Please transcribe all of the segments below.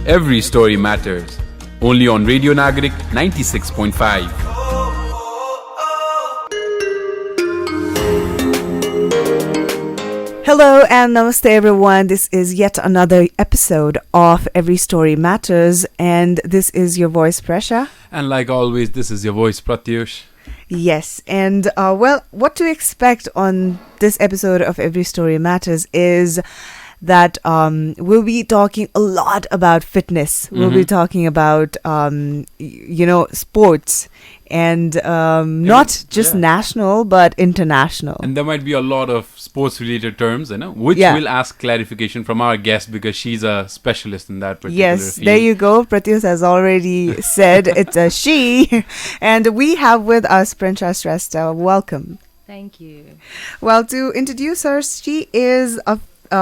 Every story matters. Only on Radio Nagarik 96.5. Hello and namaste everyone. This is yet another episode of Every Story Matters, and this is your voice Presa. And like always, this is your voice Pratyush. Yes, and what to expect on this episode of Every Story Matters is that we'll be talking a lot about fitness. We'll be talking about sports, and not just national but international. And there might be a lot of sports related terms, which we'll ask clarification from our guest because she's a specialist in that particular field. There you go. Pratyush has already said it's a she. And we have with us Prinsa Shrestha. Welcome. Thank you. Well, to introduce her, she is a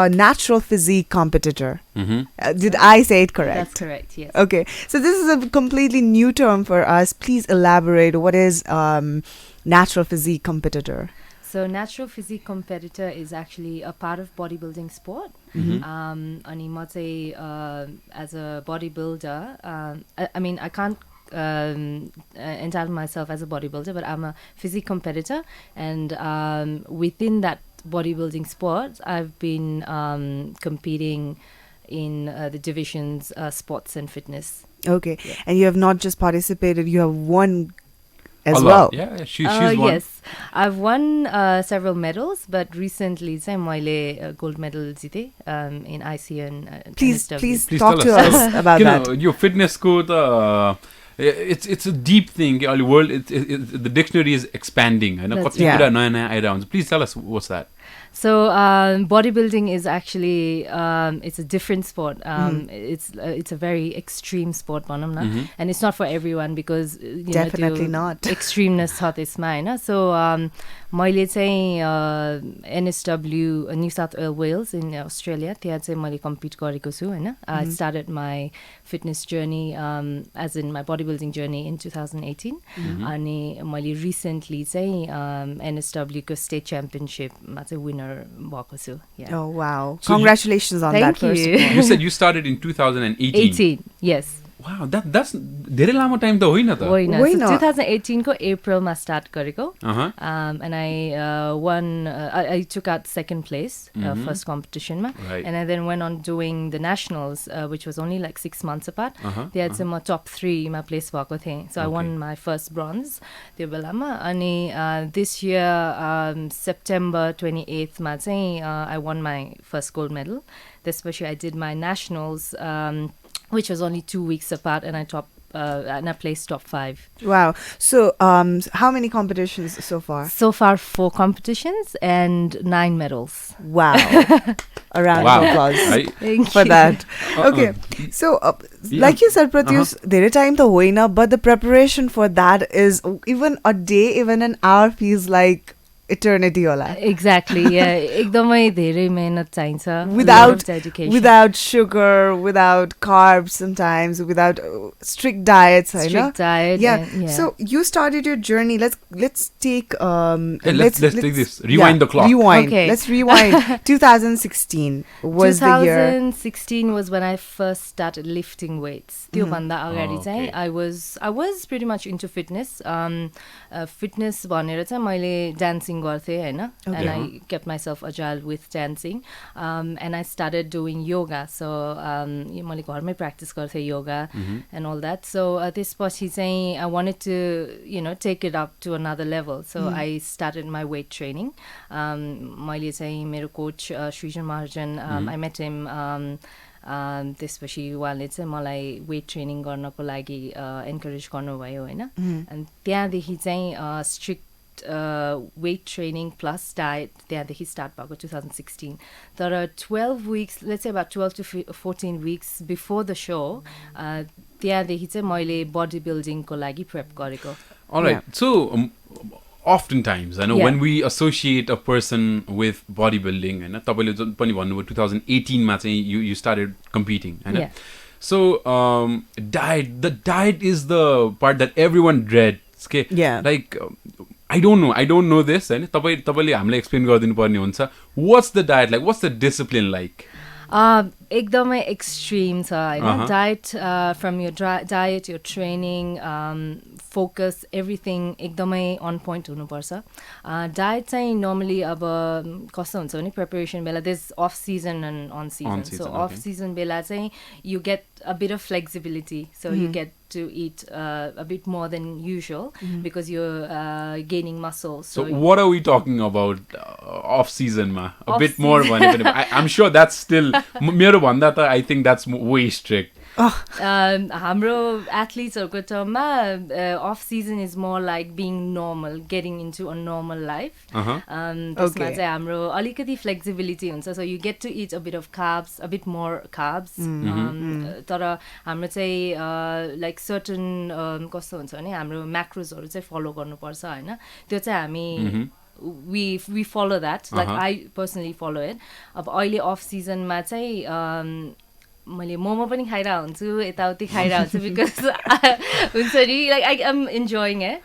natural physique competitor. Did I say it correct? That's correct, yes. Okay. So this is a completely new term for us. Please elaborate. What is natural physique competitor? So natural physique competitor is actually a part of bodybuilding sport. Ani ma chai, as a bodybuilder, I can't entitle myself as a bodybuilder, but I'm a physique competitor, and within that bodybuilding sport, I've been competing in the divisions sports and fitness. Okay. Yeah. And you have not just participated, you have won as a well. Lot. Yeah, she's won. Yes, I've won several medals, but recently मैले gold medal jite in ICN. Please talk to us about that. Your fitness ko it's a deep thing. The world, the dictionary is expanding. Please tell us what's that. So bodybuilding is actually it's a different sport. It's a very extreme sport, and it's not for everyone because definitely not extremeness छ त्यसमा हैन. So मैले चाहिँ NSW New South Wales in Australia त्यहाँ चाहिँ मैले compete गरेको छु हैन. I started my fitness journey as in my bodybuilding journey in 2018 अनि मैले recently चाहिँ NSW को state championship मा चाहिँ winner भएको छु. Oh wow. So congratulations on that. Thank you. You said you started in 2018. 18, yes. Wow, that's धेरै लामो टाइम त होइन त. होइन. So 2018 को April मा start गरेको. And I won. I took out second place first competition मा. Right. And I then went on doing the nationals, which was only like 6 months apart. त्यहाँ चाहिँ म top 3 मा place भएको थिएँ. So I won my first bronze त्यो बेलामा. अनि this year September 28th मा चाहिँ I won my first gold medal. त्यसपछि I did my nationals, which was only 2 weeks apart, and I placed top 5. Wow. So how many competitions so far? So far 4 competitions and 9 medals. Wow. A round of applause for that. Okay. So like you said, Pratyush, धेरै time त होइन, but the preparation for that is even a day, even an hour feels like eternity होला. Exactly, yeah. एकदमै धेरै मेहनत चाहिन्छ. Without sugar, without carbs sometimes, without strict diets. Strict diet. Yeah. So you started your journey. Let's take let's take this. Rewind the clock. Okay. Let's rewind. 2016 was the year. 2016 was when I first started lifting weights. त्यो भन्दा अगाडि चाहिँ I was pretty much into fitness. Fitness भनेर चाहिँ मैले dancing गर्थेँ हैन, and I kept myself agile with dancing, and I started doing yoga. So मैले घरमै practice गर्थेँ yoga and all that. So त्यसपछि चाहिँ I wanted to take it up to another level. So I started my weight training. मैले चाहिँ मेरो coach Srijan Mahajan, I met him त्यसपछि उहाँले चाहिँ मलाई वेट ट्रेनिङ गर्नको लागि एन्करेज गर्नुभयो हैन. अनि त्यहाँदेखि चाहिँ strict weight training plus diet त्यहाँदेखि स्टार्ट भएको 2016. तर 12 weeks, let's say about 12 to 14 weeks before the show, त्यहाँदेखि चाहिँ मैले बडी बिल्डिङको लागि प्रेप गरेको. Alright, so oftentimes, I know when we associate a person with bodybuilding, and तपाईले पनि भन्नुभयो 2018 मा चाहिँ you started competing, Hahn. So the diet is the part that everyone dreads. Okay, like I don't know this. हैन तपाईले हामीलाई explain गरिदिनु पर्ने हुन्छ. What's the diet like? What's the discipline like? एकदमै एक्सट्रिम छ हैन. Diet, from your diet, your training, focus, everything एकदमै on point हुनुपर्छ. Diet चाहिँ normally अब कस्तो हुन्छ भने preparation Bela there's off season and on season. So off season बेला चाहिँ you get a bit of flexibility. So you get to eat a bit more than usual because you're gaining muscle. So what are we talking about off season ma? A bit more one. I'm sure that's still मेरो भन्दा त I think that's way strict. हाम्रो एथलिट्सहरूको टर्ममा off season is more like being normal, getting into a normal life. त्यसमा चाहिँ हाम्रो अलिकति फ्लेक्सिबिलिटी हुन्छ. So you get to eat a bit of carbs, a bit more carbs. तर हाम्रो चाहिँ लाइक सर्टन कस्तो हुन्छ भने हाम्रो म्याक्रोजहरू चाहिँ फलो गर्नुपर्छ होइन. त्यो चाहिँ हामी we follow that. Like I personally follow it. अब अहिले अफ सिजनमा चाहिँ मैले मोमो पनि खाइरहेको हुन्छु, यताउति खाइरहेको हुन्छु बिकज हुन्छ नि like I am enjoying it.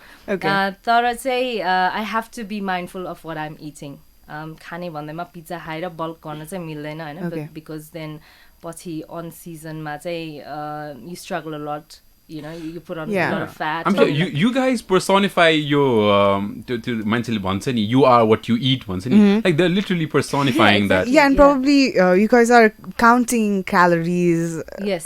तर चाहिँ I have to be mindful of what I am eating. खाने भन्दैमा पिज्जा खाएर बल्क गर्न चाहिँ मिल्दैन होइन. बिकज देन पछि अन सिजनमा चाहिँ यु स्ट्रगल अ लट. You know, you put on a lot of fat. I'm sure you guys personify your to mentally bhansani. You are what you eat bhansani. Like they're literally personifying that. Yeah, and probably you guys are counting calories. Yes,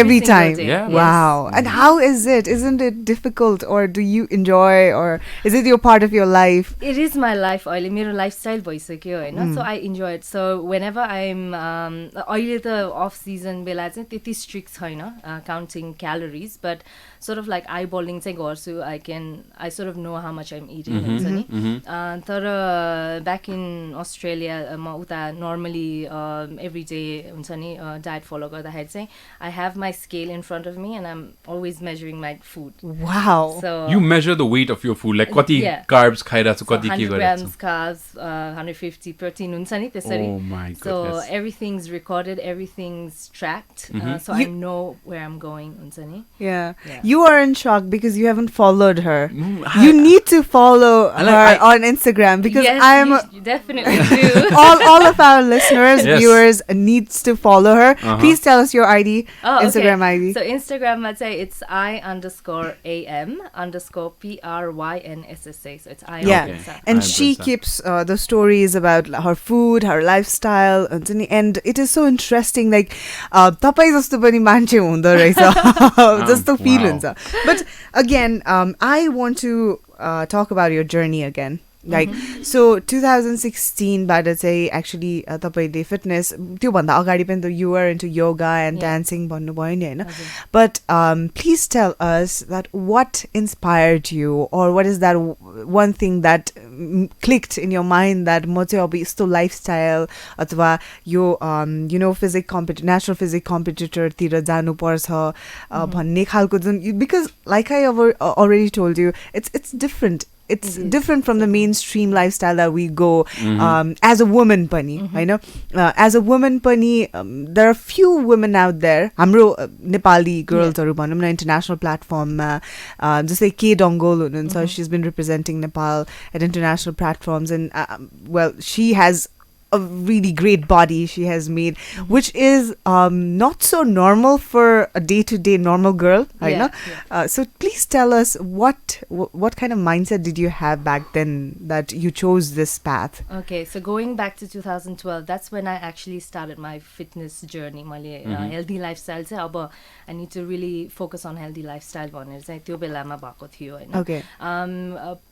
every time. Day. Yeah. Wow. And how is it? Isn't it difficult, or do you enjoy, or is it your part of your life? It is my life. अहिले मेरो lifestyle भइसक्यो हैन. So I enjoy it. So whenever I'm अहिले त off season बेला चाहिँ त्यति strict छैन counting calories. But sort of like eyeballing चाहिँ गर्छु. I sort of know how much I'm eating हुन्छ नि. तर back in Australia म उता normally every day हुन्छ नि diet follow गर्दाखेरि चाहिँ I have my scale in front of me and I'm always measuring my food. Wow. So you measure the weight of your food, like कति carbs खाइरहेको छु, कति के गरेको छु. 100 grams carbs, 150 protein हुन्छ नि त्यसरी. Oh my goodness. So everything's recorded, everything's tracked. So I know where I'm going हुन्छ नि. Yeah. You are in shock because you haven't followed her. You need to follow her on Instagram because yes, I am. You definitely do. all of our listeners, viewers needs to follow her. Please tell us your ID, Instagram ID. So Instagram, I'd say it's I_am_PRYNSSA. So it's I. Yeah, and she keeps the stories about her food, her lifestyle, and it is so interesting. Like, tapai jasto pani manche hundo rahecha. Just the feel हुन्छ. But again, I want to talk about your journey again. Like, so 2016 बाट चाहिँ actually तपाईले fitness त्यो भन्दा अगाडि पनि त you were into yoga and dancing भन्नुभयो नि हैन. But please tell us that what inspired you, or what is that one thing that clicked in your mind that म चाहिँ अब यस्तो lifestyle अथवा यो you know physique national physique competitor तिर जानु पर्छ भन्ने खालको जुन, because like I already told you, it's different. It's different from the mainstream lifestyle that we go as a woman pani, I know. As a woman pani, there are few women out there. Hamro Nepali girls haru bhanum na international platform ma just like K Dongol hununcha, she's been representing Nepal at international platforms, and well, she has a really great body she has made, which is not so normal for a day-to-day normal girl, right? So please tell us what kind of mindset did you have back then that you chose this path? Okay, so going back to 2012, that's when I actually started my fitness journey. My healthy lifestyle चाहिँ अब I need to really focus on healthy lifestyle भनेर चाहिँ त्यो बेलामा भएको थियो हैन. Okay.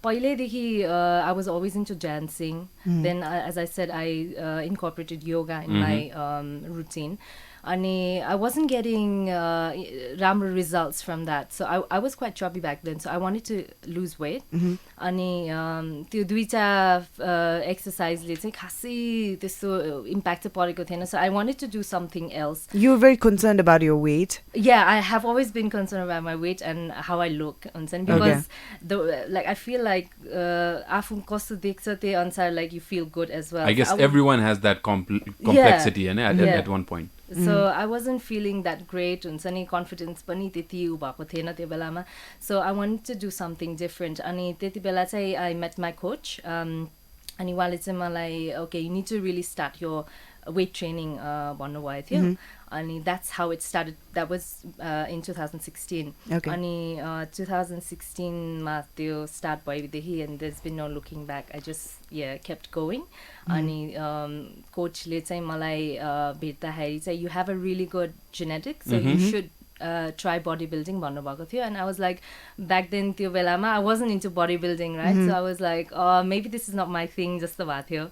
पहिलेदेखि I was always into dancing. Then as I said, I incorporated yoga in my routine. And I wasn't getting राम्रो results from that. So I was quite chubby back then. So I wanted to lose weight. अनि त्यो दुईटा exerciseले चाहिँ खासै त्यस्तो impact परेको थिएन. So I wanted to do something else. You were very concerned about your weight. Yeah, I have always been concerned about my weight and how I look. Because like I feel like आफू कस्तो देख्छ त्यही अनुसार like you feel good as well. I guess everyone has that complexity at one point. So I wasn't feeling that great. Any confidence pani त्यति उ भएको थिएन त्यो बेलामा. So I wanted to do something different. अनि त्यति बेला चाहिँ I met my coach. अनि उहाँले चाहिँ मलाई okay, you need to really start your weight training भन्नुभएको थियो. अनि that's how it started. That was in 2016. Okay. अनि 2016 मा त्यो start भएदेखि and there's been no looking back. I just kept going. अनि coach ले चाहिँ मलाई भेट्दाखेरि चाहिँ you have a really good genetics, so you should try bodybuilding भन्नुभएको थियो. And I was like, back then त्यो बेलामा I wasn't into bodybuilding, right? So I was like, maybe this is not my thing, जस्तो भएको थियो.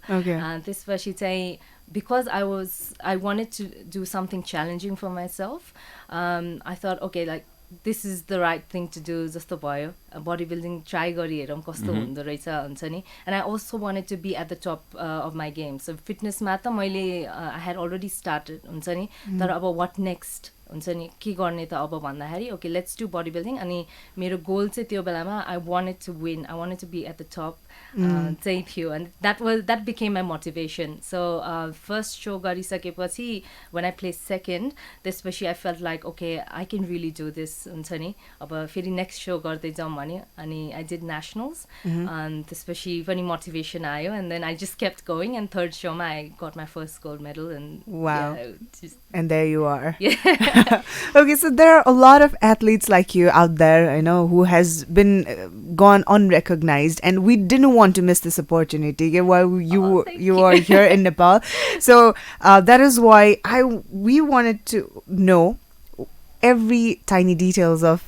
त्यसपछि चाहिँ because I wanted to do something challenging for myself, I thought, okay, like this is the right thing to do, जस्तो भयो. Bodybuilding try गरी हेरौँ कस्तो हुँदो रहेछ हुन्छ नि. And I also wanted to be at the top of my game. So fitness मा त मैले I had already started हुन्छ नि. तर अब what next हुन्छ नि के गर्ने त अब भन्दाखेरि okay, let's do bodybuilding. अनि मेरो goal चाहिँ त्यो बेलामा I wanted to win, I wanted to be at the top चाहिँ थियो. And that became my motivation. So first show गरिसकेपछि when I placed second, त्यसपछि I felt like okay, I can really do this हुन्छ नि. अब फेरि next show गर्दै जाउँ भने अनि I did nationals. त्यसपछि पनि motivation आयो and then I just kept going, and third show मा I got my first gold medal. And wow, and there you are. Okay, so there are a lot of athletes like you out there, I know, who has been gone unrecognized, and we didn't want to miss this opportunity while you are here in Nepal. So that is why we wanted to know every tiny details of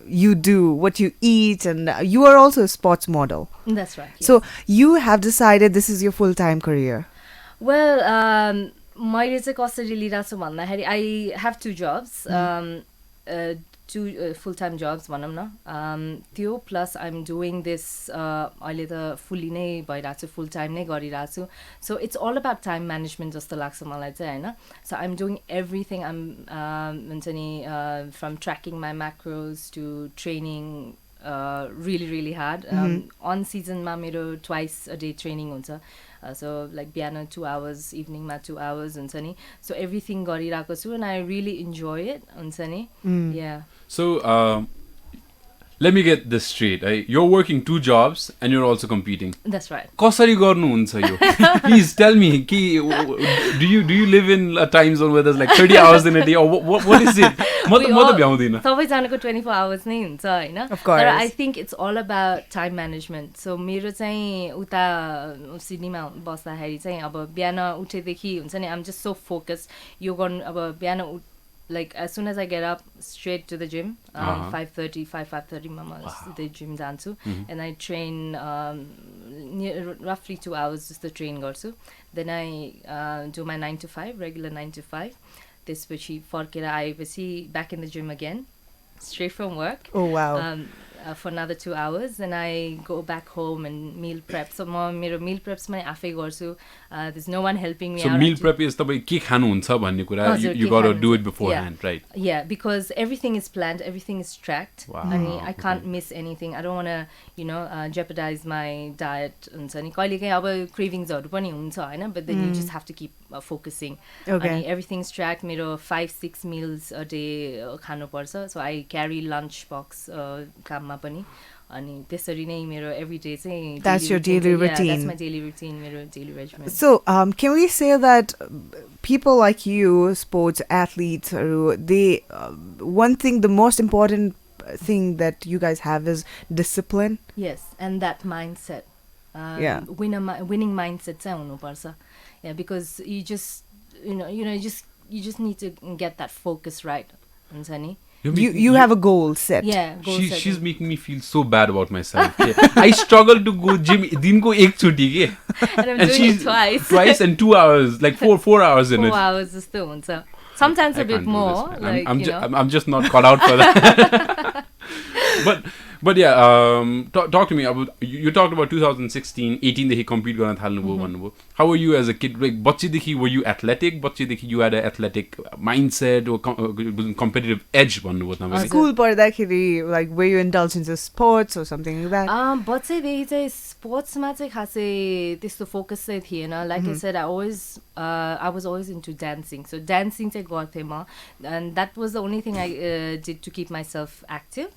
you do, what you eat, and you are also a sports model. That's right. Yes. So you have decided this is your full-time career. Well, मैले चाहिँ कसरी लिइरहेको छु भन्दाखेरि I have two jobs, two full-time jobs भनौँ न. त्यो plus I'm doing this अहिले त fully नै भइरहेको छु, full-time नै गरिरहेको छु. So it's all about time management जस्तो लाग्छ मलाई चाहिँ हैन. So I'm doing everything. I'm हुन्छ नि from tracking my macros to training really really hard. On season मा मेरो twice a day training हुन्छ. So like biana 2 hours, evening ma 2 hours हुन्छ नि. So everything गरिरहेको छु and I really enjoy it हुन्छ नि. Yeah. So let me get this straight. You're working 2 jobs and you're also competing. That's right. कसरी गर्नुहुन्छ यो? Please tell me. Do you live in a time zone where there's like 30 hours in a day, or what is it? म त भ्याउँदिन. सबैजनाको 24 hours नै हुन्छ हैन. Of course. But I think it's all about time management. So मेरो चाहिँ उता सिडनीमा बस्दाखेरि चाहिँ अब बिहान उठेदेखि हुन्छ नि I'm just so focused. यो गर्नु अब बिहान like as soon as I get up, straight to the gym. 5:30 ma the gym जान्छु, and I train roughly 2 hours just to train गर्छु. Then I do my 9 to 5, regular 9 to 5. त्यसपछि फर्केर आएपछि back in the gym again, straight from work. Oh wow. For another 2 hours, then I go back home and meal prep. So मेरो meal preps मै आफै गर्छु. There's no one helping me. So meal prep is तपाईं के खानुहुन्छ भन्ने कुरा you got to do it beforehand, right? Yeah, because everything is planned, everything is tracked. Wow. And I can't miss anything. I don't want to, jeopardize my diet. हुन्छ नि कहिलेकाहीँ अब cravings-हरु पनि हुन्छ हैन, but then you just have to keep focusing. Okay. And everything's tracked. मेरो 5-6 meals a day खानु पर्छ. So I carry lunch box काममा पनि. अनि त्यसरी नै मेरो every day चाहिँ that's your daily routine. Yeah, that's my daily routine, मेरो daily regimen. So can we say that people like you, sports athletes, they one thing, the most important thing that you guys have is discipline? Yes, and that mindset. Yeah. Winning mindset चाहिँ हुनुपर्छ. Yeah, because you just you just need to get that focus right. हुन्छ नि. You have a goal set. Yeah, she's making me feel so bad about myself. I struggle to go gym dinko ek chuti ke. And I'm doing it twice and 2 hours, like 4 hours in it. 4 hours जस्तो हुन्छ. Sometimes a bit more. I'm just not caught out for that. But yeah, talk to me about, you talked about 2016, 18 देखि compete गर्न थाल्नुभयो भन्नुभयो. How were you as a kid? Like बच्चेदेखि were you athletic? बच्चेदेखि you had an athletic mindset or competitive edge भन्नुभयो तपाईले. School पढ्दाखेरि like were you indulged into sports or something like that? बच्चैदेखि चाहिँ स्पोर्ट्समा चाहिँ खासै त्यस्तो फोकस चाहिँ थिएन. Like I said, I was always into dancing. So dancing चाहिँ गर्थेँ म, and that was the only thing I did to keep myself active.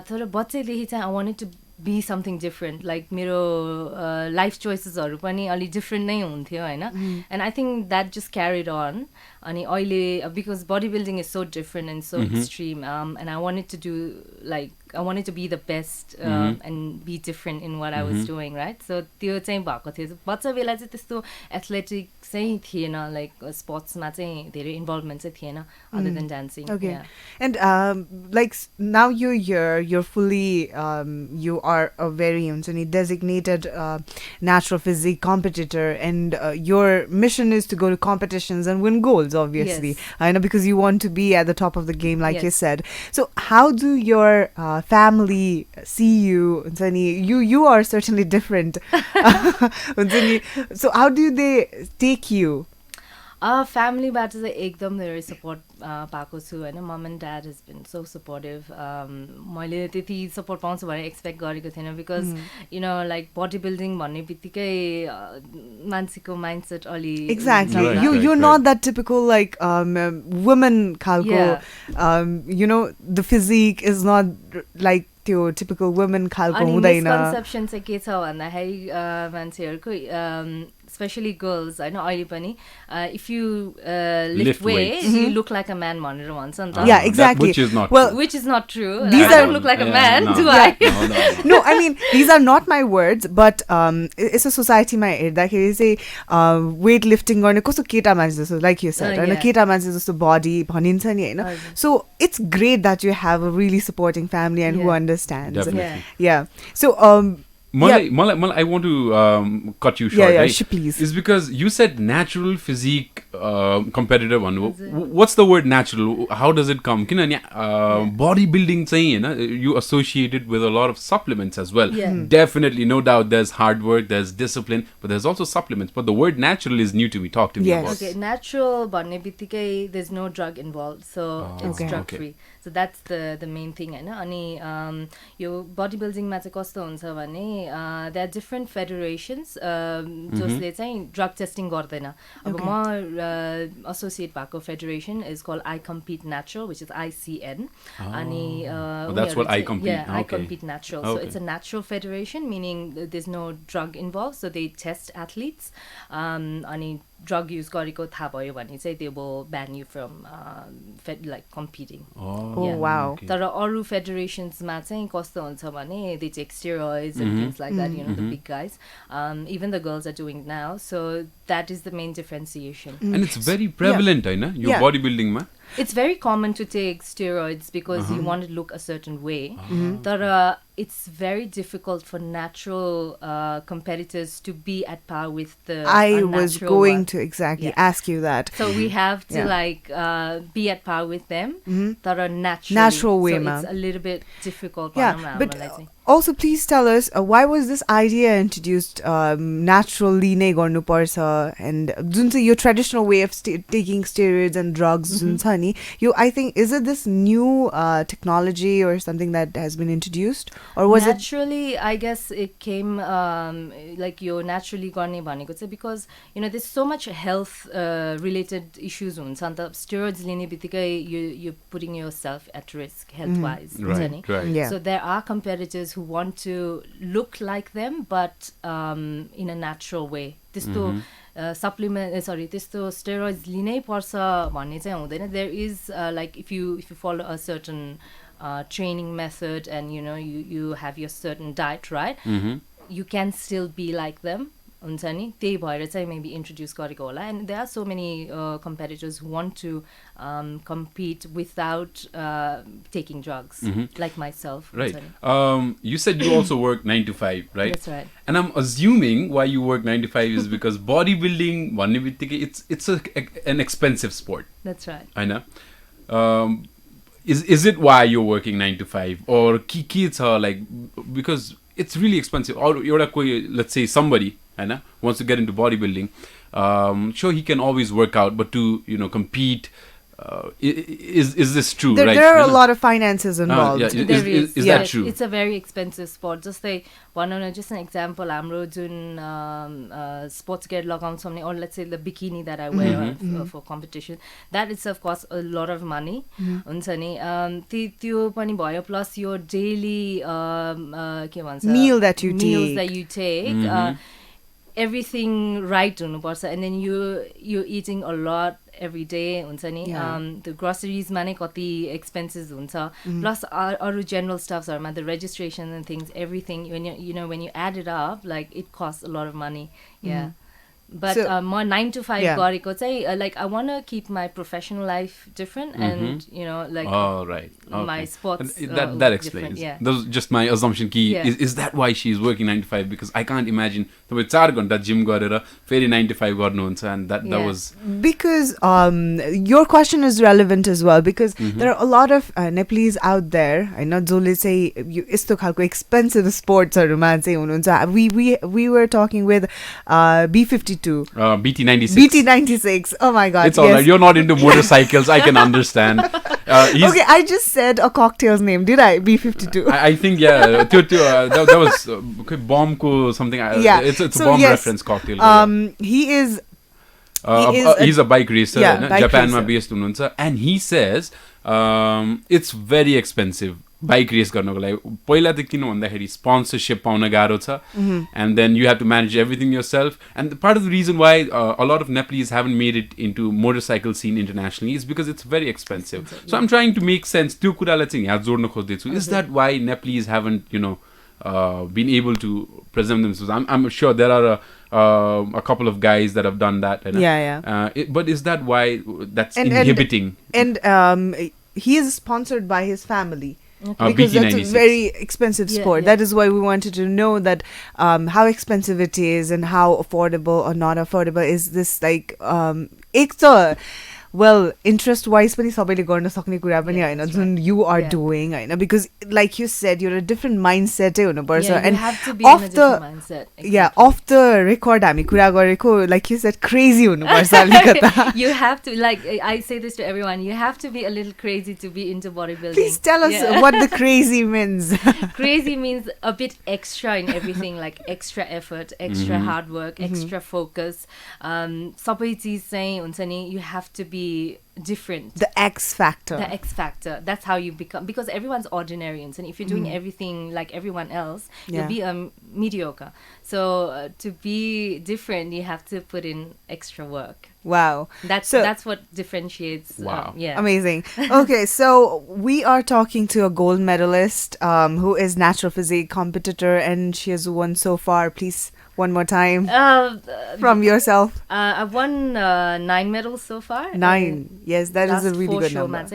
तर बच्चैदेखि चाहिँ I wanted to be something different. Like मेरो life choices हरु पनि अलि different नै हुन्थ्यो हैन. And I think that just carried on. अनि अहिले because bodybuilding is so different and so extreme, and I wanted to do like I wanted to be the best and be different in what I was doing, right? So त्यो चाहिँ भएको थियो. बच्चा बेला चाहिँ त्यस्तो athletic चाहिँ थिएन, like sports मा चाहिँ धेरै involvement चाहिँ थिएन other than dancing. Okay. Yeah. And like now you're here, you're fully you are a very designated natural physique competitor, and your mission is to go to competitions and win golds, obviously. Yes. I know, because you want to be at the top of the game, like you Yes. said. So how do your family see you? You are certainly different. So how do they take you? Family बाट चाहिँ एकदम धेरै support पाएको छु हैन. Mom and dad has been so supportive. मैले त्यति support पाउँछु भनेर एक्सपेक्ट गरेको थिएन, because you know like bodybuilding भन्ने बित्तिकै मान्छेको माइन्डसेट अलि Exactly. Right, You're right. not that typical like woman khalko. You know, the physique is not like त्यो typical women khalko अनि हुँदैन. मिसकन्सेप्सन चाहिँ के छ भन्दाखेरि मान्छेहरूको especially girls, I know अहिले पनि if you lift weights, you look like a man भनेर भन्छ नि त. Yeah, exactly. Which is not Well, true. Which is not true. These I are- don't look like a Yeah, man, no. do I? No. No, I mean, these are not my words, but it's a society मा हेर्दाखेरि चाहिँ weight lifting गर्ने कस्तो केटा मान्छे जस्तो, like you said, होइन, Yeah. केटा मान्छे जस्तो body भनिन्छ नि होइन. हजुर. So it's great that you have a really supporting family and who Yeah. understands. Definitely. Yeah. So Malai, I want to cut you short. yeah, right? please. Is because you said natural physique competitor one. हजुर. What's the word natural? How does it come? किनभने bodybuilding चाहिँ हैन, you associate it with a lot of supplements as well. Yeah. Definitely, no doubt, there's hard work, there's discipline, but there's also supplements. But the word natural is new to me. Talk to me Yes. about Okay, natural भन्ने बित्तिकै there's no drug involved, so it's Okay. drug free. So that's the main thing हैन. अनि यो bodybuilding मा चाहिँ कस्तो हुन्छ भने there are different federations जसले चाहिँ drug testing गर्दैन. अब म associate भएको federation is called I Compete Natural, which is ICN. अनि that's what I Compete. Yeah, I Okay. Compete Natural. So Okay. it's a natural federation, meaning there's no drug involved, so they test athletes. अनि drug use गरेको थाहा भयो भने चाहिँ they will ban you from like competing. Oh, Yeah. wow. Okay. तर अरू federations मा चाहिँ कस्तो हुन्छ भने they take steroids and things like that, you know, the big guys. Even the girls are doing now, so that is the main differentiation. And it's very prevalent, I know, your Yeah. bodybuilding ma. It's very common to take steroids because you want to look a certain way. But it's very difficult for natural competitors to be at par with the I was unnatural going one. to exactly Yeah. ask you that. So we have to Yeah. like be at par with them. That are naturally. Natural way, so ma'am. it's a little bit difficult. Yeah, but also please tell us why was this idea introduced? Naturally नै गर्नुपर्छ, and जुन चाहिँ यो traditional way of taking steroids and drugs जुन छ नि, I think, is it this new technology or something that has been introduced, or was naturally, I guess it came like your naturally गर्ने भनेको चाहिँ because you know there's so much health related issues हुन्छ नि त. Steroids लिने बित्तिकै you're putting yourself at risk health wise. Right, right. Yeah. So there are competitors who want to look like them, but in a natural way. त्यस्तो त्यस्तो steroids लिनै पर्छ भन्ने चाहिँ हुँदैन. There is like if you follow a certain training method and you know you have your certain diet, right? You can still be like them. हुन्छ नि, त्यही भएर चाहिँ maybe introduce गरेको होला. And there are so many competitors who want to compete without taking drugs, like myself. Right. You said you also work 9 to 5, right? That's right. And I'm assuming why you work 9 to 5 is because bodybuilding, it's an expensive sport. That's right. I know. is it why you're working 9 to 5 or kids are like, because it's really expensive, or let's say somebody wants to get into bodybuilding, sure, he can always work out, but to compete, is this true? There are a lot of finances involved. Is that true? It's a very expensive sport. Just like just an example, हाम्रो जुन sports gear लगाउँछौँ नि, or let's say the bikini that I wear for competition, that itself costs a lot of money. हुन्छ नि, त्यो पनि भयो, plus your daily के भन्छ, meals that you take, everything right हुनुपर्छ, and then you're eating a lot every day, हुन्छ नि, the groceries मा नै कति expenses हुन्छ, plus अरू general stuffsहरूमा, the registration and things, everything, when when you add it up, like it costs a lot of money. But my 9 to 5 गरेको चाहिँ, like I want to keep my professional life different, and like my sports that explains. Yeah, that was just my assumption. Is that why she's working 9 to 5? Because I can't imagine तपाईं 4 घण्टा gym गरेर फेरि 9 to 5 गर्नुहुन्छ, and that was because your question is relevant as well, because there are a lot of Nepalese out there, I know, जसले चाहिँ यस्तो खालको expensive sportsहरुमा चाहिँ हुनुहुन्छ. We were talking with B52, BT96. Oh my god, it's all right, you're not into motorcycles. I can understand. Okay, I just said a cocktail's name, did I? B52. I think that was bomb ko something. It's a bomb reference cocktail. He's a bike racer, Japan ma based hununcha, and he says it's very expensive bike race गर्नको लागि. पहिला त किन भन्दाखेरि sponsorship pound गाह्रो छ, and then you have to manage everything yourself, and part of the reason why a lot of Nepalese haven't made it into motorcycle scene internationally is because it's very expensive. So I'm trying to make sense. त्यो कुरालाई चाहिँ यहाँ जोड्न खोज्दैछु. Is that why Nepalese haven't been able to present themselves? I'm sure there are a couple of guys that have done that. But is that why that's inhibiting? And he is sponsored by his family. Because that's a very expensive sport. That is why we wanted to know that how expensive it is and how affordable or not affordable is this. Like well, interest wise पनि सबैले गर्न सक्ने कुरा पनि हैन जुन you are doing, Hahn, because like you said, you're a different mindset हुनुपर्छ, and you have to be in a different mindset. Off the record हामी कुरा गरेको, like you said, crazy हुनुपर्छ अलिकता. You have to, like I say this to everyone, you have to be a little crazy to be into bodybuilding. Please tell us what the crazy means. Crazy means a bit extra in everything, like extra effort, extra hard work, extra focus. सबै चीज चाहिँ हुन्छ नि, you have to be different. The X factor. That's how you become, because everyone's ordinary, and if you're doing everything like everyone else, you'll be mediocre. So to be different, you have to put in extra work. Wow. That's what differentiates. Wow. Amazing. Okay, so we are talking to a gold medalist who is natural physique competitor, and she has won so far. Please, one more time from yourself. I've won 9 medals so far. 9. Yes, that is a really good number.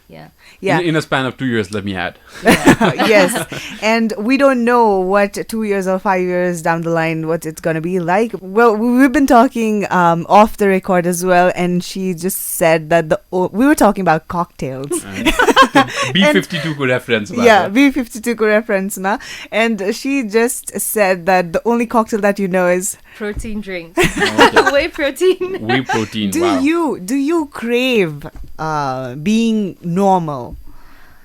Yeah. In a span of 2 years, let me add. Yes. And we don't know what 2 years or 5 years down the line, what it's going to be like. Well, we've been talking off the record as well, and she just said that we were talking about cocktails. B52 ko reference. B52 ko reference na. And she just said that the only cocktail that you know is protein drink. Whey protein. Whey protein. Do you crave being normal?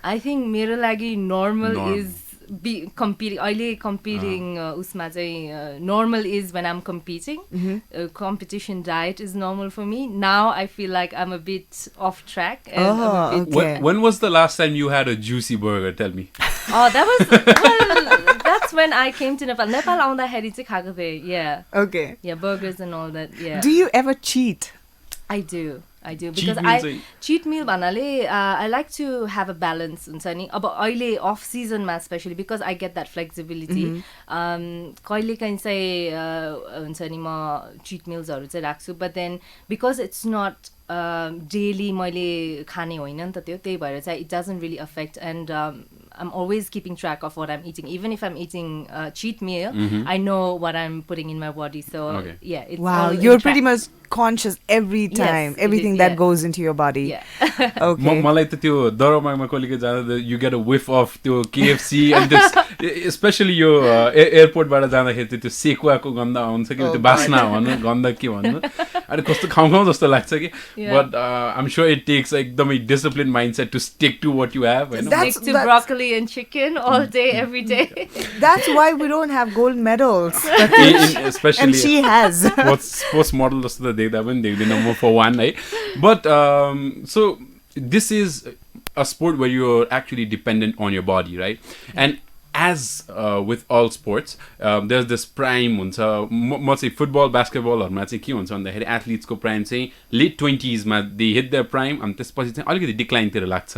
I think मेरो लागि normal is competing उसमा चाहिँ normal is when I'm competing. Competition diet is normal for me. Now I feel like I'm a bit off track. When was the last time you had a juicy burger? Tell me. That's when I came to Nepal. Nepal आउँदाखेरि चाहिँ खाएको थिएँ. Yeah. Okay. Yeah, burgers and all that. Yeah. Do you ever cheat? I do because cheat meal भन्नाले I like to have a balance हुन्छ नि. अब अहिले off season मा especially, because I get that flexibility. कहिलेकाहीँ चाहिँ हुन्छ नि म cheat meals हरु चाहिँ राख्छु, but then because it's not daily मैले खाने होइन नि त त्यो, त्यही भएर चाहिँ it doesn't really affect, and I'm always keeping track of what I'm eating. Even if I'm eating a cheat meal, I know what I'm putting in my body. So yeah, it's wow, you're pretty much conscious every time, everything that goes into your body. Yeah. Okay. मलाई त त्यो दरमागमा कहिले जाँदा you get a whiff of त्यो KFC and this especially यो एयरपोर्टबाट जाँदाखेरि त्यो सेकुवाको गन्ध आउँछ कि त्यो बास्ना भन्नु गन्ध के भन्नु अनि कस्तो खाउँ जस्तो लाग्छ कि but I'm sure it takes एकदमै disciplined mindset to stick to what you have. Stick to broccoli and chicken all day, every day. That's why we don't have gold medals. Especially and she has. Sports model जस्तो त देख्दा पनि देख्दिनँ म for one है. But so this is a sport where you're actually dependent on your body, right? And as with all sports, there's this prime हुन्छ म चाहिँ football बास्केटबलहरूमा चाहिँ के हुन्छ भन्दाखेरि एथलिट्सको प्राइम चाहिँ लेट 20s मा दे हिट देयर प्राइम अनि त्यसपछि चाहिँ अलिकति डिक्लाइनतिर लाग्छ.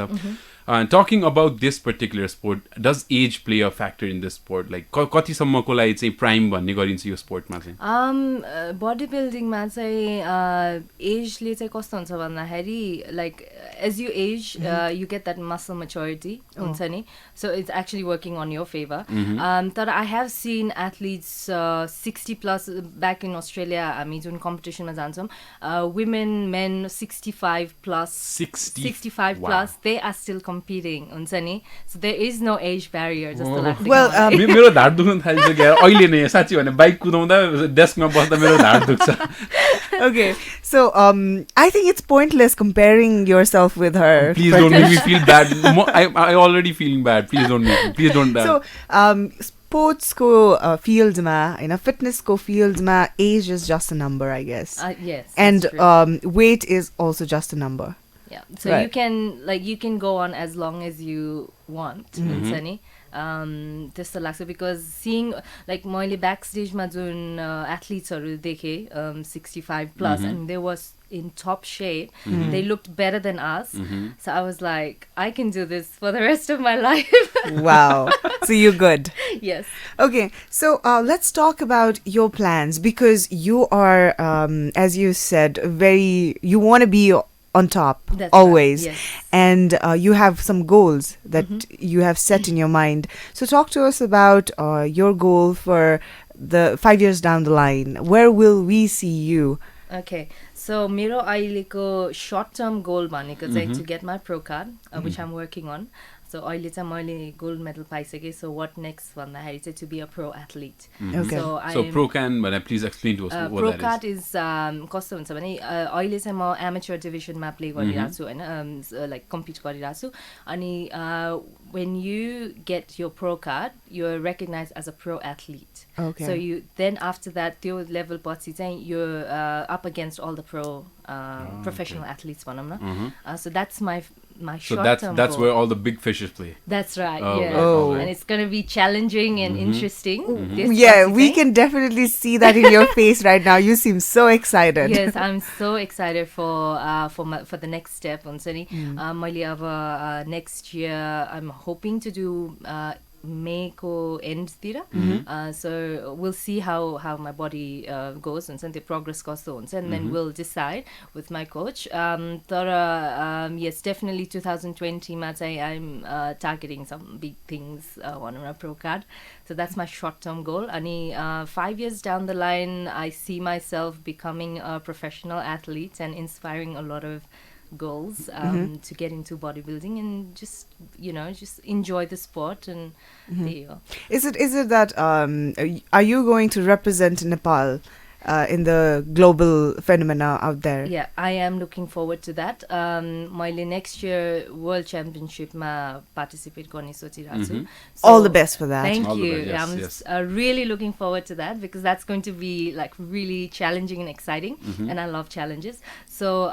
Talking about this particular sport, does age play a factor in this sport? Like कतिसम्मको लागि चाहिँ प्राइम भन्ने गरिन्छ यो स्पोर्टमा चाहिँ? बडी बिल्डिङमा चाहिँ एजले चाहिँ कस्तो हुन्छ भन्दाखेरि like as you as you get that muscle maturity हुन्छ नि, so it's actually working on your favour. तर I have seen athletes 60+ back in Australia हामी जुन कम्पिटिसनमा जान्छौँ, women men 65+, they are still competing हुन्छ नि, so there is no age barrier जस्तो लाग्छ. Well, मेरो ढाड दुख्न थालिसक्यो अहिले नै साच्चै भने बाइक कुदाउँदा डेस्कमा बस्दा मेरो ढाड दुख्छ. Okay, so I think it's pointless comparing yourself with her. Please don't make me feel bad. I already feeling bad. Please don't. So sports ko fields ma, fitness ko fields ma, age is just a number, I guess. Yes. And weight is also just a number. Yeah, so you can go on as long as you want. हुन्छ नि त्यस्तो लाग्छ, because seeing like मैले ब्याकस्टेजमा जुन एथलिट्सहरू देखेँ 65+ and they was in top shape, they looked better than us, so I was like, I can do this for the rest of my life. Wow, so you're good. Yes. Okay, so let's talk about your plans, because you are as you said, you want to be on top. That's always, right, yes. And you have some goals that you have set in your mind. So talk to us about your goal for the 5 years down the line. Where will we see you? Okay, so मेरो अहिलेको short term goal भनेको चाहिँ to get my pro card, which I'm working on. So अहिले चाहिँ मैले gold medal पाइसकेँ, so what next भन्दाखेरि चाहिँ to be a pro athlete. Okay. So pro can, but please explain to us what pro that is. Pro card is कस्तो हुन्छ भने अहिले चाहिँ म amateur divisionमा प्ले गरिरहेको छु होइन, like compete गरिरहेको छु, अनि when you get your pro card, you're recognized as a pro athlete. Okay. So then after that त्यो level पछि चाहिँ you're up against all the pro professional athletes भनौँ न. So that's my short term so that's goal. where all the big fishes play. That's right. Oh, yeah. right. Oh. And it's going to be challenging and interesting. Yeah, we can definitely see that in your face right now. You seem so excited. Yes, I'm so excited for the next step. मैले अब next year I'm hoping to do May ko end tira. So we'll see how my body goes and the progress कस्तो हुन्छ, and then we'll decide with my coach. Yes, definitely 2020 मा चाहिँ I'm targeting some big things on a pro card. So that's my short-term goal. And 5 years down the line, I see myself becoming a professional athlete and inspiring a lot of girls to get into bodybuilding and just enjoy the sport. And there you go. Is it that are you going to represent Nepal in the global phenomena out there? Yeah, I am looking forward to that. मैले next year World Championship ma participate गर्ने सोचिरहेको छु. All the best for that. Thank all you. Yes, I'm really looking forward to that, because that's going to be like really challenging and exciting, and I love challenges. So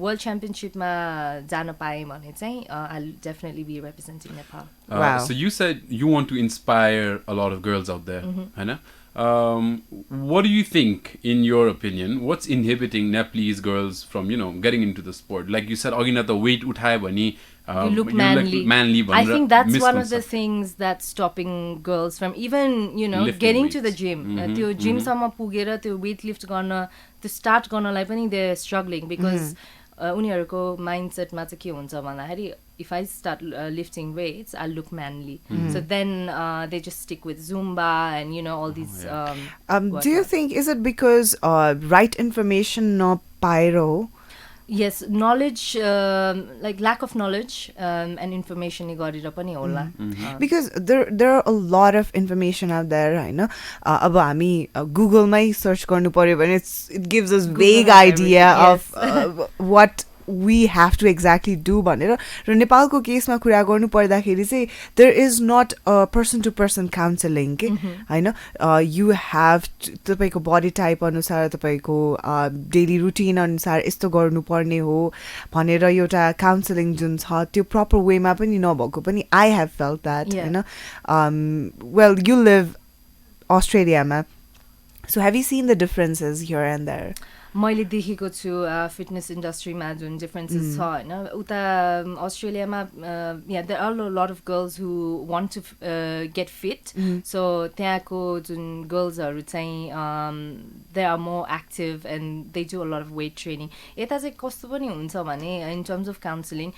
World Championship ma जान पाएँ भने चाहिँ I'll definitely be representing Nepal. Wow. So you said you want to inspire a lot of girls out there, right? What do you think, in your opinion, what's inhibiting Nepalese girls from, getting into the sport? Like you said, the weight uthayo bhani you look manly. I think that's one of the things that's stopping girls from even, lifting getting weights. to the gym. त्यो gym सम्म पुगेर त्यो weight lift गर्न, त्यो start गर्नलाई पनि they're struggling, because उनीहरूको माइन्डसेटमा चाहिँ के हुन्छ भन्दाखेरि if I start lifting weights, I'll look manly. So then they just stick with Zumba and, you know, all these. Do you think, is it because right information no pyro? Yes, knowledge, like lack of knowledge and information garera pani hola. Because there are a lot of information out there, I know. Aba hami Google mai search garnu paryo bhane it gives us vague idea of what we have to exactly do भनेर र नेपालको केसमा कुरा गर्नु पर्दाखेरि चाहिँ there is not a person to person counseling के हैन you have तपाईको body type अनुसार तपाईको daily routine अनुसार यस्तो गर्नु पर्ने हो भनेर एउटा counseling जुन छ त्यो proper way मा पनि नभएको पनि I have felt that Hahn well you live Australia मा so have you seen the differences here and there? मैले देखेको छु फिटनेस इन्डस्ट्रीमा जुन डिफरेन्सेस छ हैन उता अस्ट्रेलियामा there are a lot of girls who want to get fit so त्यहाँको जुन गर्ल्सहरु चाहिँ they are more active and they do a lot of weight training यता चाहिँ कस्तो पनि हुन्छ भने in terms of counseling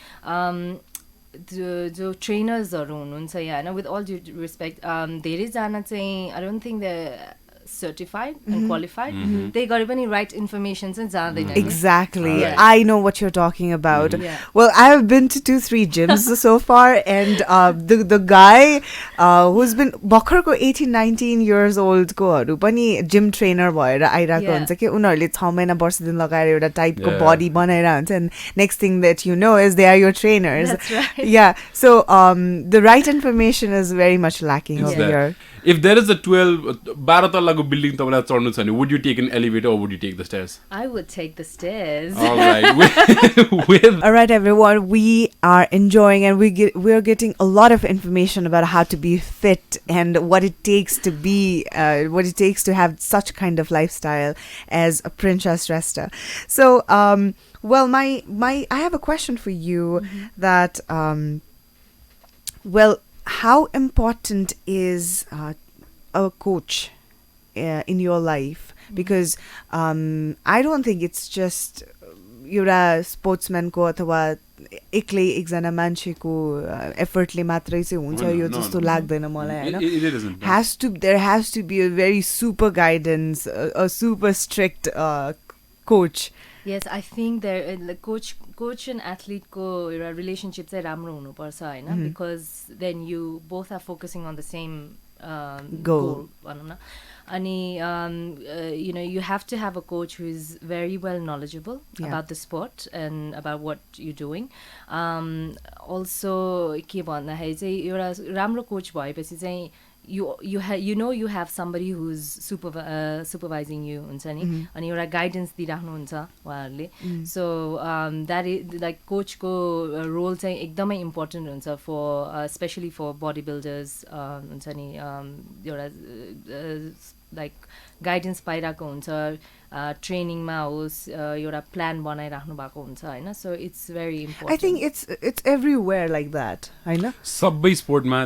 जो ट्रेनर्सहरु हुनुहुन्छ यहाँ हैन with all due respect धेरै जना चाहिँ I don't think they're certified and qualified they got any right information exactly I know what you're talking about well I have been to 2-3 gyms so far and the guy who's been bhakarko 18-19 years old ko haru pani gym trainer bhayera airako huncha ke unharule 6 mahina barsh din lagaera euta type ko body banaira huncha and next thing that you know is they are your trainers. That's right. So the right information is very much lacking over here. If there is a 12 tallako building tamalai chadnu cha ni would you take an elevator or would you take the stairs? I would take the stairs. All right. All right everyone, we are enjoying and we're getting a lot of information about how to be fit and what it takes to be what it takes to have such kind of lifestyle as a Prinsa Shrestha. So well my I have a question for you that well how important is a coach in your life? Because I don't think it's just you're a sportsman ko अथवा एक्लै एकजना मान्छेको एफर्टले मात्रै चाहिँ हुन्छ यो जस्तो लाग्दैन मलाई हैन there has to be a very super guidance a super strict coach. Yes, I think there the coach and athlete ko relationship चाहिँ राम्रो हुनु पर्छ हैन because then you both are focusing on the same goal भनौं न अनि you know you have to have a coach who is very well knowledgeable about the sport and about what you're doing also के भन्दाखेरि चाहिँ एउटा राम्रो coach भएपछि चाहिँ you know you have somebody who's supervising you हुन्छ नि अनि एउटा गाइडेन्स दिइराख्नु हुन्छ उहाँहरुले so that is like coach को रोल चाहिँ एकदमै इम्पोर्टेन्ट हुन्छ for especially for bodybuilders हुन्छ नि एउटा like guidance पाइराको हुन्छ ट्रेनिङमा होस् एउटा प्लान बनाइराख्नु भएको हुन्छ हैन so it's very important. I think it's everywhere like that हैन सबै स्पोर्टमा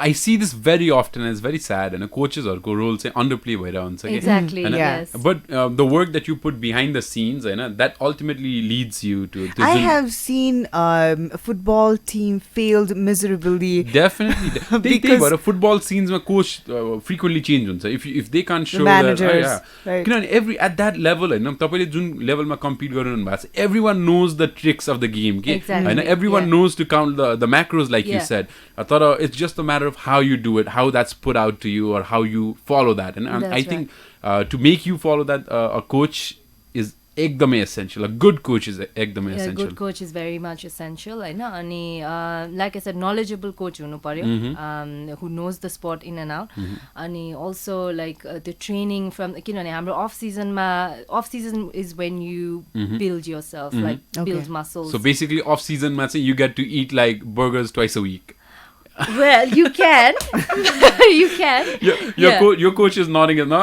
I see this very often and it's very sad and coachesहरुको रोल चाहिँ underplay भइरा हुन्छ के exactly yes but the work that you put behind the scenes that ultimately leads you to I have seen football team failed miserably definitely because a football scenes ma coach frequently change हुन्छ if they can't show the managers, that every at that level तपाईले जुन लेभलमा compete गरिरहनु भएको छ everyone knows the tricks of the game के हैन everyone knows to count the macros like you said तर it's just a matter of how you do it, how that's put out to you or how you follow that and I think to make you follow that a coach is ekdamai essential. A good coach is ekdamai essential. A good coach is very much essential हैन अनि like I said knowledgeable coach हुनु पर्यो who knows the sport in and out अनि also like the training from किनभने हाम्रो off season is when you build yourself like build muscles. So basically off season ma चाहिँ you get to eat like burgers twice a week. Well, you can. You can. Your coach is nodding. No.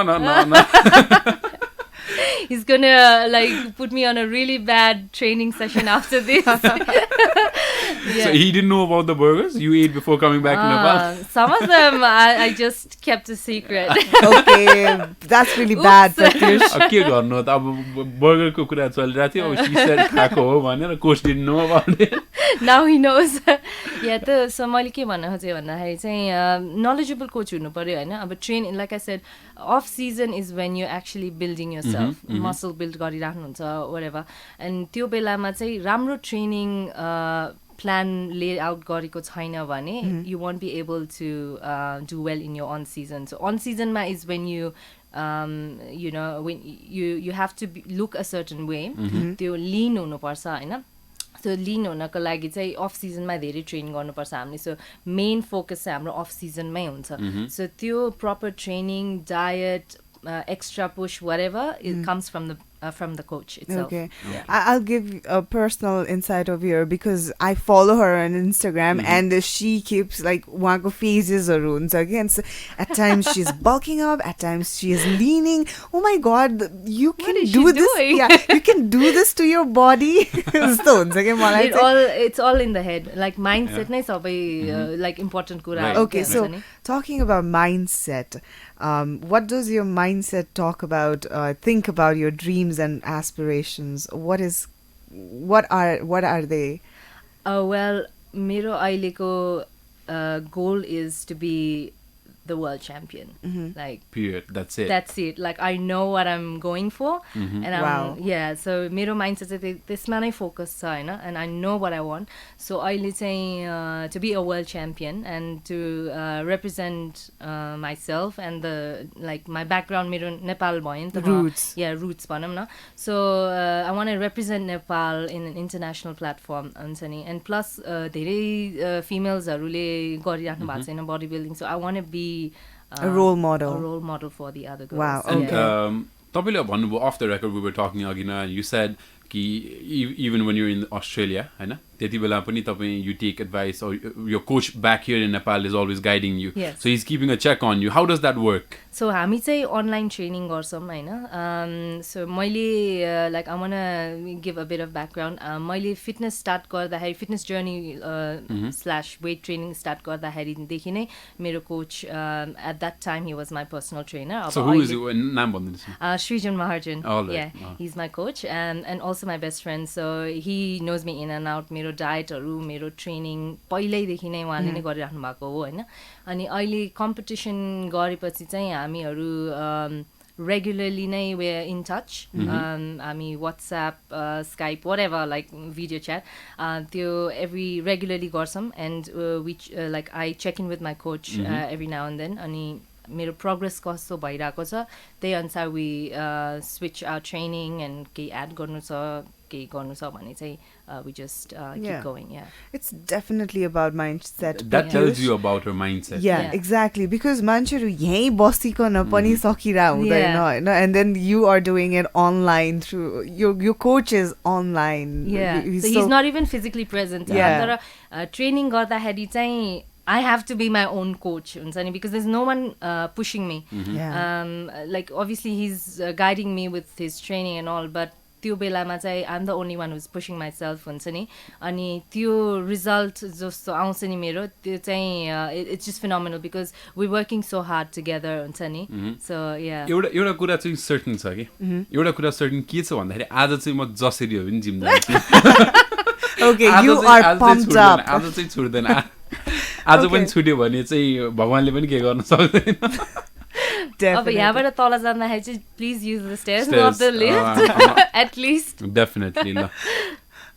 he's gonna like put me on a really bad training session after this. So he didn't know about the burgers you ate before coming back to Nepal? Some of them I just kept a secret. Okay, that's really bad, Pratyush. के गर्नु त अब बर्गरको कुरा चलिरहेको थियो she said खाएको हो भनेर coach didn't know about it. Now he knows. Yeah, so मैले के भन्न खोजेँ भन्दाखेरि चाहिँ knowledgeable coach हुनु पर्यो हैन. अब train, like I said, off season is when you're actually building yourself, muscle build गरिराख्नुहुन्छ whatever, and त्यो बेलामा चाहिँ राम्रो training plan laid out गरेको छैन भने you won't be able to do well in your on season. So on season ma is when you you know, when you have to look a certain way, त्यो lean हुनु पर्छ हैन. So lean हुनको लागि चाहिँ of सिजनमा धेरै train गर्नुपर्छ हामीले. सो मेन फोकस चाहिँ हाम्रो अफ सिजनमै हुन्छ. सो त्यो proper training, diet, extra push, whatever, it comes from the coach itself. Okay. Yeah. I'll give a personal insight over here because I follow her on Instagram and she keeps like wago phases or runes again. So at times she's bulking up, at times she is leaning. Oh my god, you can do this. Yeah, you can do this to your body. It's all in the head. Like mindset नै सबै like important कुरा. Okay, so talking about mindset, what does your mindset talk about, think about your dreams and aspirations? What are they? Well, मेरो अहिलेको goal is to be the world champion. Like period. That's it. Like I know what I'm going for, and so मेरो mindset चाहिँ त्यसमा नै focus छ हैन, and I know what I want. So अहिले चाहिँ to be a world champion and to represent myself and the like my background मेरो नेपाल भयो नि त. Roots भनौँ न. So I want to represent Nepal in an international platform हुन्छ नि, and plus धेरै females हरूले गरिराख्नु भएको छैन bodybuilding. So I want to be a role model for the other girls. Wow. And तपाईँले भन्नुभयो off the record, we were talking again, you said कि even when you're in Australia हैन, त्यति बेला पनि तपाईं you take advice, or your coach back here in Nepal is always guiding you. Yes. So he's keeping a check on you. How does that work? So हामी चाहिँ online training गर्छौँ हैन. So मैले like I want to give a bit of background. मैले fitness start गर्दाखेरि, fitness journey / weight training start गर्दाखेरि देखि नै मेरो coach, at that time he was my personal trainer. So who is you? नाम भन्दिनुहोस् न. Srijan Maharjan. Yeah, he's my coach and also my best friend. So he knows me in and out. मेरो डायटहरु, मेरो training पहिल्यैदेखि नै उहाँले नै गरिराख्नु भएको हो हैन. अनि अहिले कम्पिटिसन गरेपछि चाहिँ हामीहरु regularly nay we're in touch. हामी WhatsApp, Skype, whatever, like video chat. Every regularly गर्छौं, and like I check in with my coach every now and then. अनि मेरो progress कस्तो भइराको छ त्यही अनुसार we switch our training and केही add गर्नु छ, केही गर्नु छ भने चाहिँ we just keep going. It's definitely about mindset. That tells you about her mindset. Yeah, exactly, because मान्छेहरु यही बसिकन पनि सकिरा हुँदैन हैन, and then you are doing it online through your coach is online. So he's not even physically present. तर training गर्दाखेरि चाहिँ I have to be my own coach, because there's no one pushing me. Like obviously he's guiding me with his training and all, but त्यो बेलामा चाहिँ I'm the only one who's pushing myself हुन्छ नि. अनि त्यो result जस्तो आउँछ नि मेरो, त्यो चाहिँ it's just phenomenal because we're working so hard together हुन्छ नि. So एउटा कुरा चाहिँ certain छ कि, एउटा कुरा certain के छ भन्दाखेरि आज चाहिँ म जसरी हो पनि जिम जान्छु. Okay, you are pumped up. आज चाहिँ छुट्दैन. आज पनि छुट्यो भने चाहिँ भगवानले पनि के गर्न सक्दैन. अब यहाँबाट तल जाँदाखेरि चाहिँ please use the stairs, not the lift. At least. Definitely.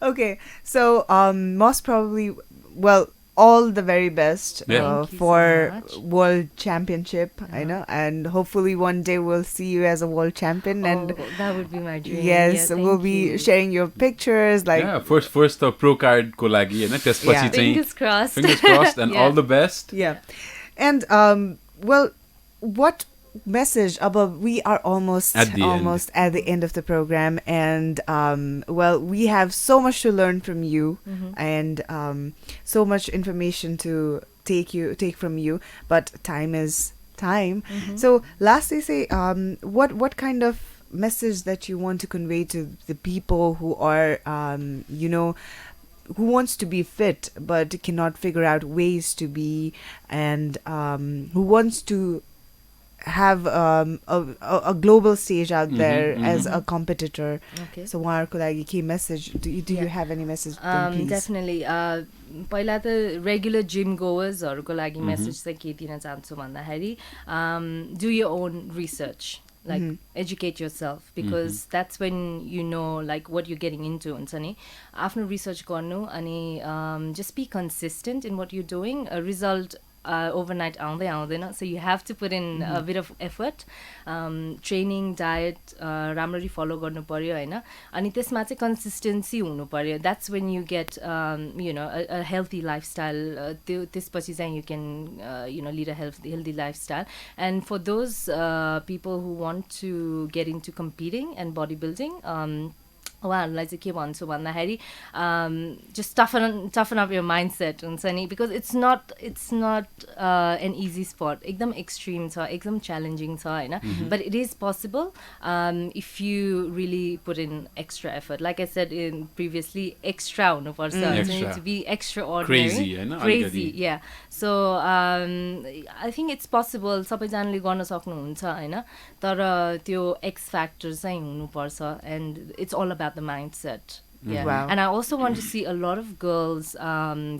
Okay, so most probably, well, all the very best for so World Championship, I know, and hopefully one day we'll see you as a world champion. And that would be my dream. Yes, we'll be sharing your pictures. Like first pro card ko lagi, na त्यसपछि चाहिँ fingers crossed. Fingers crossed, and all the best. Yeah, and well, what message above? We are almost at the end of the program, and well, we have so much to learn from you, and so much information to take from you, but time is time. So lastly, say what kind of message that you want to convey to the people who are, who wants to be fit but cannot figure out ways to be, and who wants to have a global stage out there as a competitor. Okay. So उहाँहरुको लागि के message do you have any message then, please? Definitely. पहिला त regular gym goers हरुको लागि message चाहिँ के दिन चाहन्छु भन्दाखेरि do your own research. Like educate yourself, because that's when you know like what you're getting into हुन्छ नि. आफ्नो research गर्नु अनि just be consistent in what you're doing. A result overnight आउँदैन, so you have to put in a bit of effort. Training, diet राम्ररी follow गर्नु पर्यो हैन, अनि त्यसमा चाहिँ consistency हुनु पर्यो. That's when you get a healthy lifestyle. त्यसपछि चाहिँ you can lead a healthy lifestyle. And for those people who want to get into competing and bodybuilding, उहाँहरूलाई चाहिँ के भन्छु भन्दाखेरि just toughen up your mindset हुन्छ नि, because it's not an easy sport. एकदम extreme छ, एकदम challenging छ हैन, but it is possible if you really put in extra effort. Like I said in previously, extra हुनुपर्छ, you need to be extraordinary, crazy, yeah. So I think it's possible, सबैजनाले गर्न सक्नुहुन्छ हैन, तर त्यो X factor चाहिँ हुनुपर्छ, and it's all about the mindset. Yeah. Wow. And I also want to see a lot of girls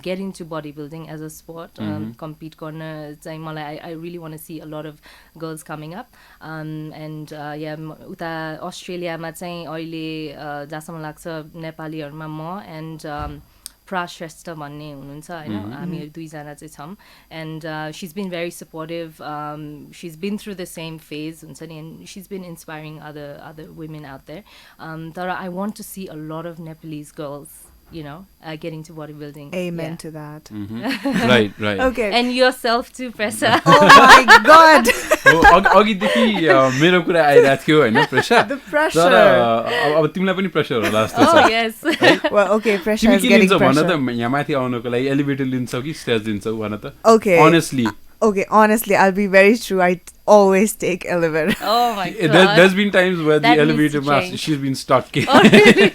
get into bodybuilding as a sport, compete गर्न चाहिँ मलाई I really want to see a lot of girls coming up. And yeah, उता अस्ट्रेलियामा चाहिँ अहिले जहाँसम्म लाग्छ नेपालीहरुमा म and Prinsa Shrestha भन्ने हुनुहुन्छ हैन, हामीहरु दुईजना चाहिँ छौं, and she's been very supportive. She's been through the same phase हुन्छ नि, and she's been inspiring other women out there. But I want to see a lot of Nepalese girls getting to bodybuilding. Amen to that. Right. Okay. And yourself too, Presa. Oh my God. अघिदेखि मेरो कुरा आइरहेको थियो हैन प्रेसा, The pressure. तर अब तिमीलाई पनि प्रेसर होला जस्तो छ. Oh yes. Well, okay, pressure is getting pressure. भन त यहाँ माथि आउनको लागि एलिभेटर लिन्छौ कि स्टेज लिन्छौ भन त. Okay. Honestly, I'll be very true. I always take elevator. Oh my God. There's been times where That the needs to elevator change. she's been stuck. Oh, really?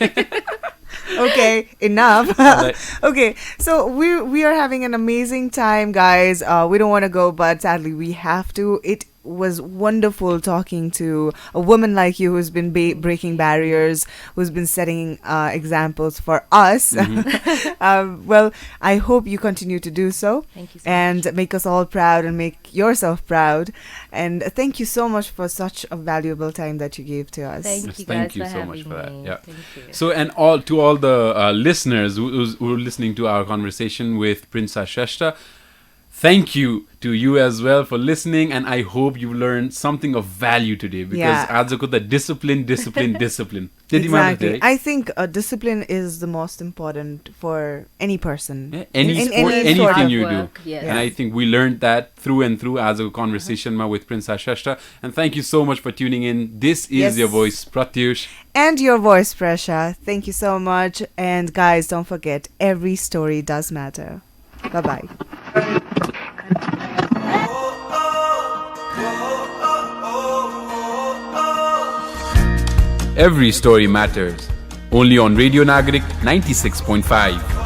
Okay, enough. Right. Okay, so we are having an amazing time, guys. We don't want to go, but sadly we have to. It was wonderful talking to a woman like you who's been breaking barriers, who's been setting examples for us. Well, I hope you continue to do so. Thank you so and make us all proud and make yourself proud. And thank you so much for such a valuable time that you gave to us. Thank you guys Thank you for so having much for that. me. Yeah. Thank you. So, and to all the listeners who are listening to our conversation with Prinsa Shrestha, thank you to you as well for listening, and I hope you learned something of value today, because आजको त discipline. Exactly. I think discipline is the most important for any person. Yeah, anything you do. Yes. And I think we learned that through and through as a conversation with Prinsa Shrestha. And thank you so much for tuning in. This is your voice, Pratyush. And your voice, Presa. Thank you so much. And guys, don't forget, every story does matter. Bye-bye. Every story matters. Only on Radio Nagarik 96.5.